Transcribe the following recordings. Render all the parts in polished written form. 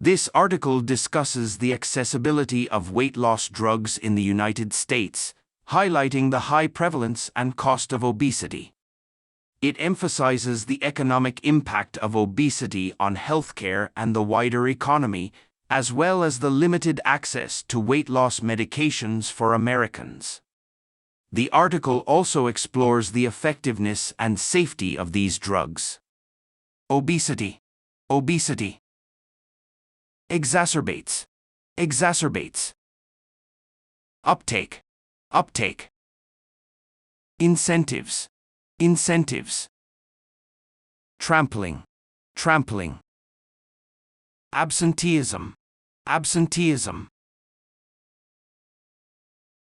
This article discusses the accessibility of weight loss drugs in the United States, highlighting the high prevalence and cost of obesity. It emphasizes the economic impact of obesity on healthcare and the wider economy, as well as the limited access to weight loss medications for Americans. The article also explores the effectiveness and safety of these drugs. Obesity. Exacerbates. Uptake. Incentives. Trampling. Absenteeism.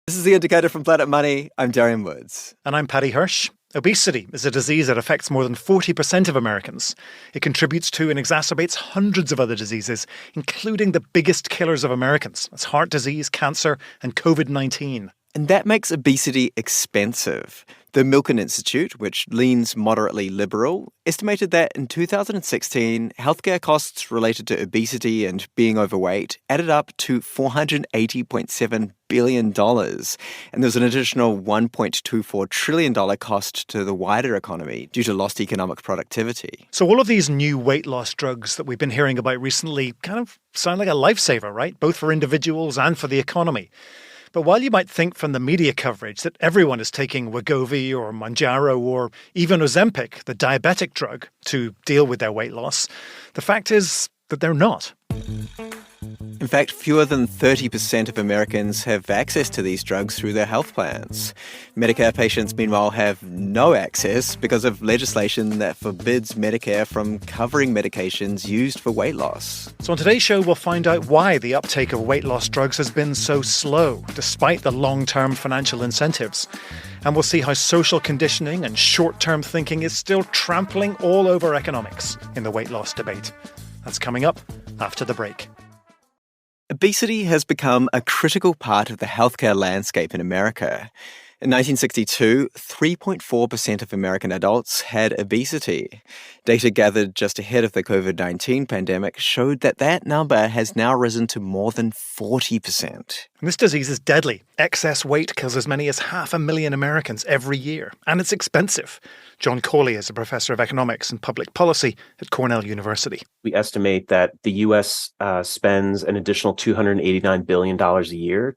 This is The Indicator from Planet Money. I'm Darian Woods. And I'm Paddy Hirsch. Obesity is a disease that affects more than 40% of Americans. It contributes to and exacerbates hundreds of other diseases, including the biggest killers of Americans. That's heart disease, cancer, and COVID-19. And that makes obesity expensive. The Milken Institute, which leans moderately liberal, estimated that in 2016, healthcare costs related to obesity and being overweight added up to $480.7 billion. And there's an additional $1.24 trillion cost to the wider economy due to lost economic productivity. So all of these new weight loss drugs that we've been hearing about recently kind of sound like a lifesaver, right? Both for individuals and for the economy. But while you might think from the media coverage that everyone is taking Wegovy or Mounjaro or even Ozempic, the diabetic drug, to deal with their weight loss, the fact is that they're not. In fact, fewer than 30% of Americans have access to these drugs through their health plans. Medicare patients, meanwhile, have no access because of legislation that forbids Medicare from covering medications used for weight loss. So on today's show, we'll find out why the uptake of weight loss drugs has been so slow, despite the long-term financial incentives. And we'll see how social conditioning and short-term thinking is still trampling all over economics in the weight loss debate. That's coming up after the break. Obesity has become a critical part of the healthcare landscape in America. In 1962, 3.4% of American adults had obesity. Data gathered just ahead of the COVID-19 pandemic showed that that number has now risen to more than 40%. And this disease is deadly. Excess weight kills as many as 500,000 Americans every year, and it's expensive. John Cawley is a professor of economics and public policy at Cornell University. We estimate that the U.S. spends an additional $289 billion a year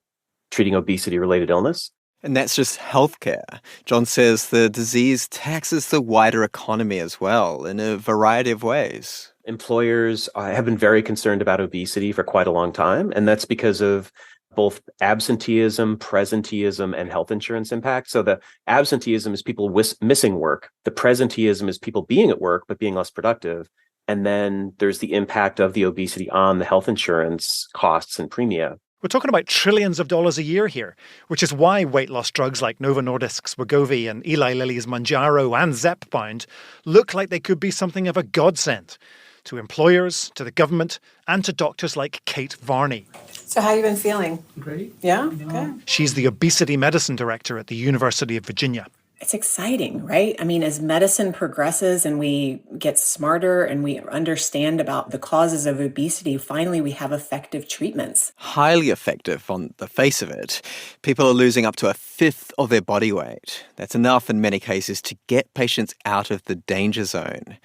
treating obesity-related illness. And that's just healthcare. John says the disease taxes the wider economy as well in a variety of ways. Employers have been very concerned about obesity for quite a long time, and that's because of both absenteeism, presenteeism, and health insurance impact. So the absenteeism is people missing work. The presenteeism is people being at work but being less productive. And then there's the impact of the obesity on the health insurance costs and premia. We're talking about trillions of dollars a year here, which is why weight loss drugs like Novo Nordisk's Wegovy and Eli Lilly's Mounjaro and Zepbound look like they could be something of a godsend to employers, to the government, and to doctors like Kate Varney. So how you been feeling? Great. Yeah? Good. She's the obesity medicine director at the University of Virginia. It's exciting, right? I mean, as medicine progresses and we get smarter and we understand about the causes of obesity, finally we have effective treatments. Highly effective on the face of it. People are losing up to a fifth of their body weight. That's enough in many cases to get patients out of the danger zone.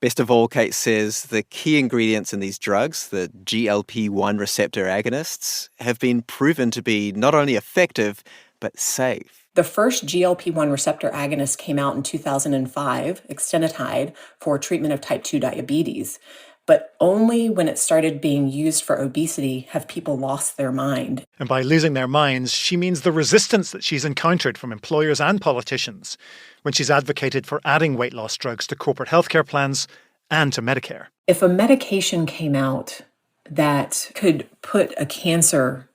Best of all, Kate says, the key ingredients in these drugs, the GLP-1 receptor agonists, have been proven to be not only effective, but safe. The first GLP-1 receptor agonist came out in 2005, exenatide, for treatment of type 2 diabetes. But only when it started being used for obesity have people lost their mind. And by losing their minds, she means the resistance that she's encountered from employers and politicians when she's advocated for adding weight loss drugs to corporate healthcare plans and to Medicare. If a medication came out that could put a cancer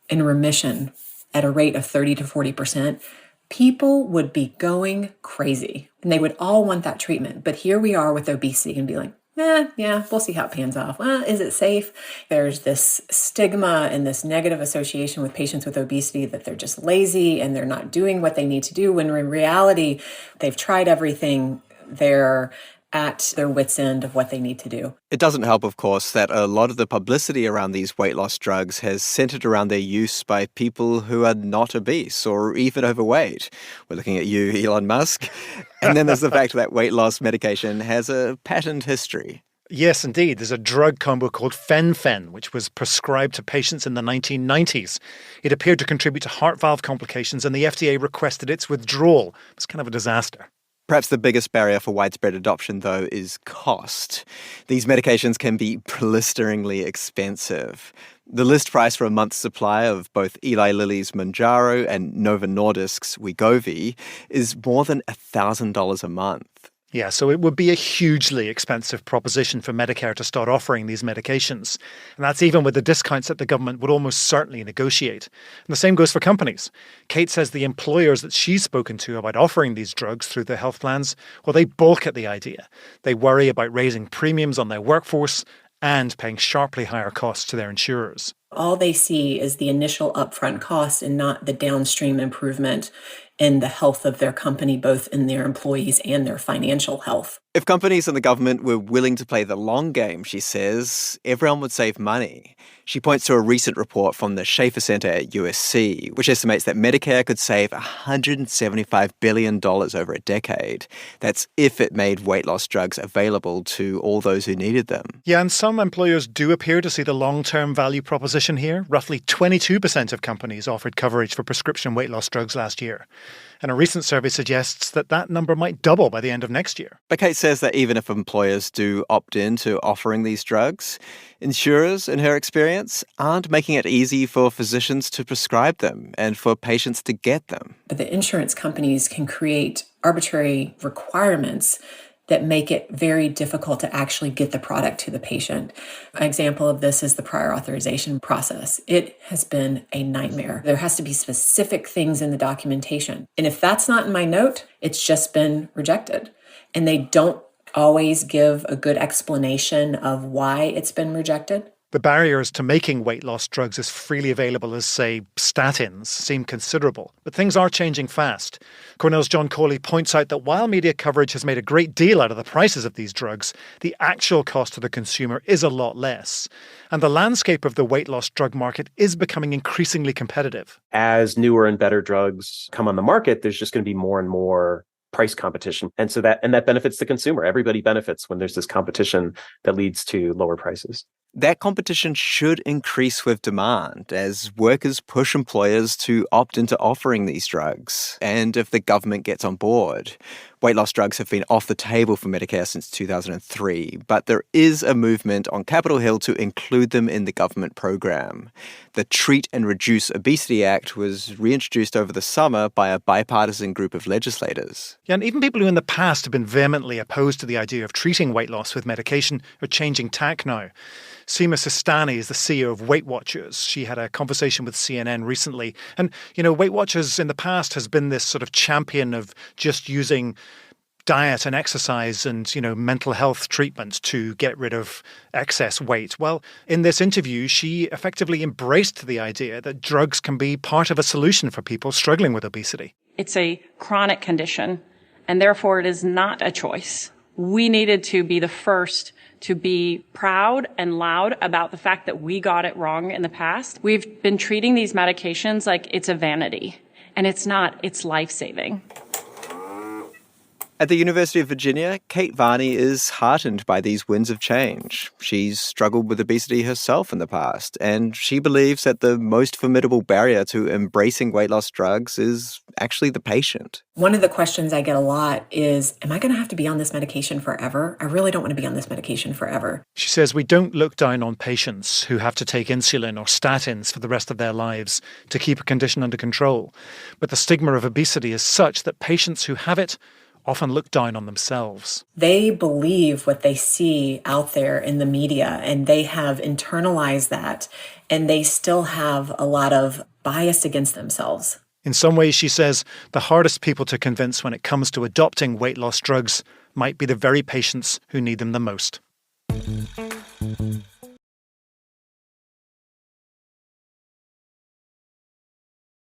in remission at a rate of 30 to 40%, people would be going crazy. And they would all want that treatment. But here we are with obesity and be like, yeah, we'll see how it pans off. Well, is it safe? There's this stigma and this negative association with patients with obesity that they're just lazy and they're not doing what they need to do, when in reality, they've tried everything. They're at their wits' end of what they need to do. It doesn't help, of course, that a lot of the publicity around these weight loss drugs has centered around their use by people who are not obese or even overweight. We're looking at you, Elon Musk. And then there's the fact that weight loss medication has a patent history. Yes, indeed. There's a drug combo called fen-phen, which was prescribed to patients in the 1990s. It appeared to contribute to heart valve complications, and the FDA requested its withdrawal. It's kind of a disaster. Perhaps the biggest barrier for widespread adoption, though, is cost. These medications can be blisteringly expensive. The list price for a month's supply of both Eli Lilly's Mounjaro and Novo Nordisk's Wegovy is more than $1,000 a month. Yeah, so it would be a hugely expensive proposition for Medicare to start offering these medications. And that's even with the discounts that the government would almost certainly negotiate. And the same goes for companies. Kate says the employers that she's spoken to about offering these drugs through their health plans, well, they balk at the idea. They worry about raising premiums on their workforce and paying sharply higher costs to their insurers. All they see is the initial upfront cost and not the downstream improvement in the health of their company, both in their employees and their financial health. If companies and the government were willing to play the long game, she says, everyone would save money. She points to a recent report from the Schaefer Center at USC, which estimates that Medicare could save $175 billion over a decade. That's if it made weight loss drugs available to all those who needed them. Yeah, and some employers do appear to see the long-term value proposition here. Roughly 22% of companies offered coverage for prescription weight loss drugs last year. And a recent survey suggests that that number might double by the end of next year. But Kate says that even if employers do opt in to offering these drugs, insurers, in her experience, aren't making it easy for physicians to prescribe them and for patients to get them. But the insurance companies can create arbitrary requirements that make it very difficult to actually get the product to the patient. An example of this is the prior authorization process. It has been a nightmare. There has to be specific things in the documentation. And if that's not in my note, it's just been rejected. And they don't always give a good explanation of why it's been rejected. The barriers to making weight loss drugs as freely available as, say, statins seem considerable, but things are changing fast. Cornell's John Corley points out that while media coverage has made a great deal out of the prices of these drugs, the actual cost to the consumer is a lot less. And the landscape of the weight loss drug market is becoming increasingly competitive. As newer and better drugs come on the market, there's just going to be more and more price competition. And so that benefits the consumer. Everybody benefits when there's this competition that leads to lower prices. That competition should increase with demand as workers push employers to opt into offering these drugs. And if the government gets on board, weight loss drugs have been off the table for Medicare since 2003, but there is a movement on Capitol Hill to include them in the government program. The Treat and Reduce Obesity Act was reintroduced over the summer by a bipartisan group of legislators. Yeah, and even people who in the past have been vehemently opposed to the idea of treating weight loss with medication are changing tack now. Seema Sistani is the CEO of Weight Watchers. She had a conversation with CNN recently. And, Weight Watchers in the past has been this sort of champion of just using diet and exercise and, mental health treatment to get rid of excess weight. Well, in this interview, she effectively embraced the idea that drugs can be part of a solution for people struggling with obesity. It's a chronic condition, and therefore it is not a choice. We needed to be the first to be proud and loud about the fact that we got it wrong in the past. We've been treating these medications like it's a vanity, and it's not. It's life-saving. At the University of Virginia, Kate Varney is heartened by these winds of change. She's struggled with obesity herself in the past, and she believes that the most formidable barrier to embracing weight loss drugs is actually the patient. One of the questions I get a lot is, am I going to have to be on this medication forever? I really don't want to be on this medication forever. She says we don't look down on patients who have to take insulin or statins for the rest of their lives to keep a condition under control. But the stigma of obesity is such that patients who have it often look down on themselves. They believe what they see out there in the media, and they have internalized that, and they still have a lot of bias against themselves. In some ways, she says, the hardest people to convince when it comes to adopting weight loss drugs might be the very patients who need them the most.